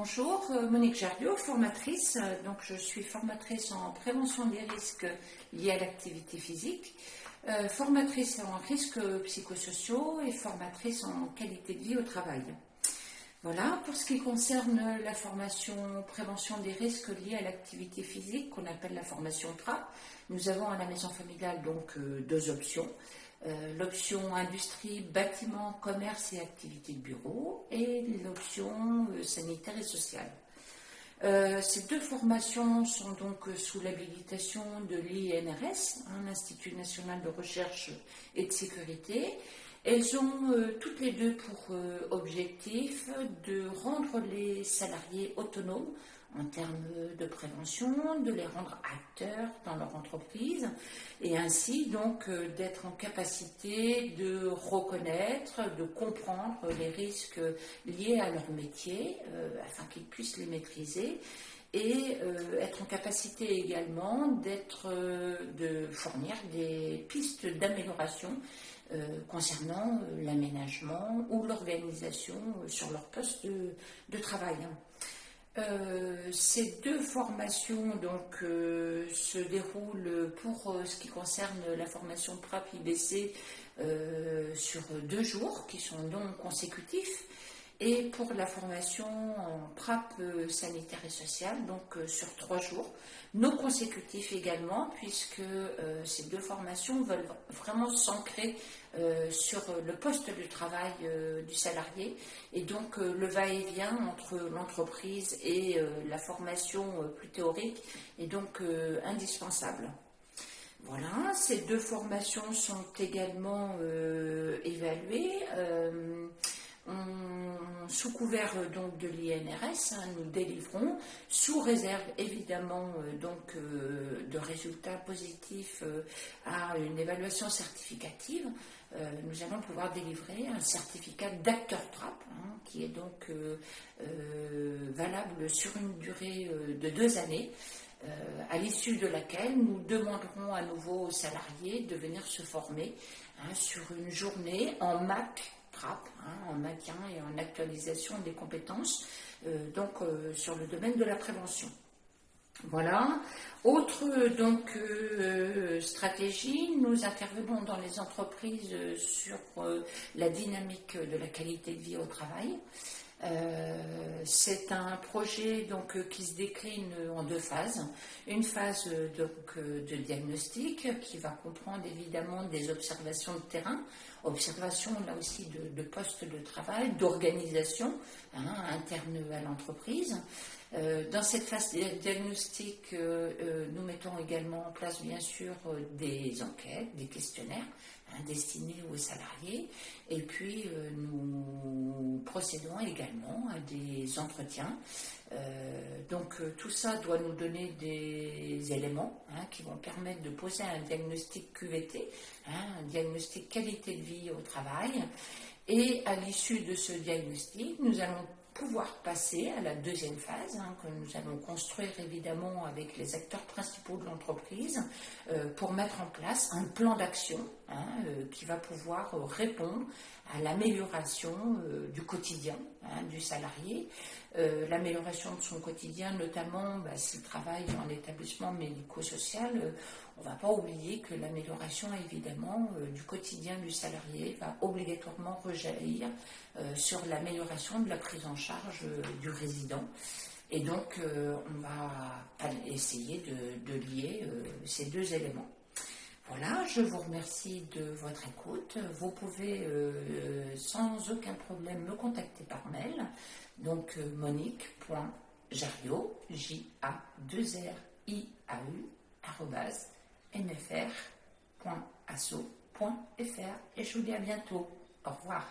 Bonjour, Monique Jariot, formatrice. Donc, je suis formatrice en prévention des risques liés à l'activité physique, formatrice en risques psychosociaux et formatrice en qualité de vie au travail. Voilà, pour ce qui concerne la formation prévention des risques liés à l'activité physique, qu'on appelle la formation PRAP, nous avons à la maison familiale donc deux options. L'option industrie, bâtiment, commerce et activités de bureau et l'option sanitaire et sociale. Ces deux formations sont donc sous l'habilitation de l'INRS, l'Institut national de recherche et de sécurité. Elles ont toutes les deux pour objectif de rendre les salariés autonomes en termes de prévention, de les rendre acteurs dans leur entreprise et ainsi donc d'être en capacité de reconnaître, de comprendre les risques liés à leur métier afin qu'ils puissent les maîtriser et être en capacité également de fournir des pistes d'amélioration concernant l'aménagement ou l'organisation sur leur poste de travail. Ces deux formations donc, se déroulent pour ce qui concerne la formation PRAP IBC sur 2 jours qui sont non consécutifs et pour la formation en PRAP sanitaire et sociale donc sur 3 jours non consécutifs également puisque ces deux formations veulent vraiment s'ancrer sur le poste de travail du salarié et donc le va-et-vient entre l'entreprise et la formation plus théorique est donc indispensable. Voilà, ces deux formations sont également évaluées sous couvert donc de l'INRS, nous délivrons sous réserve évidemment donc de résultats positifs à une évaluation certificative. Nous allons pouvoir délivrer un certificat d'acteur PRAP qui est donc valable sur une durée de 2 années. À l'issue de laquelle nous demanderons à nouveau aux salariés de venir se former sur une journée en MAC PRAP, en maintien et en actualisation des compétences, sur le domaine de la prévention. Voilà. Autre donc stratégie, nous intervenons dans les entreprises sur la dynamique de la qualité de vie au travail. C'est un projet donc qui se décline en 2 phases. Une phase de diagnostic qui va comprendre évidemment des observations de terrain, observations là aussi de postes de travail, d'organisation interne à l'entreprise. Dans cette phase de diagnostic, nous mettons également en place bien sûr des enquêtes, des questionnaires destinés aux salariés et puis nous procédons également à des entretiens. Tout ça doit nous donner des éléments qui vont permettre de poser un diagnostic QVT, un diagnostic qualité de vie au travail et à l'issue de ce diagnostic, nous allons pouvoir passer à la 2e phase que nous allons construire évidemment avec les acteurs principaux de l'entreprise pour mettre en place un plan d'action qui va pouvoir répondre à l'amélioration du quotidien du salarié, l'amélioration de son quotidien, notamment s'il travaille en établissement médico-social. On ne va pas oublier que l'amélioration évidemment du quotidien du salarié va obligatoirement rejaillir sur l'amélioration de la prise en charge du résident. Et donc on va essayer de lier ces 2 éléments. Voilà, je vous remercie de votre écoute. Vous pouvez sans aucun problème me contacter par mail. Donc monique.jariot, @mfr.asso.fr et je vous dis à bientôt. Au revoir.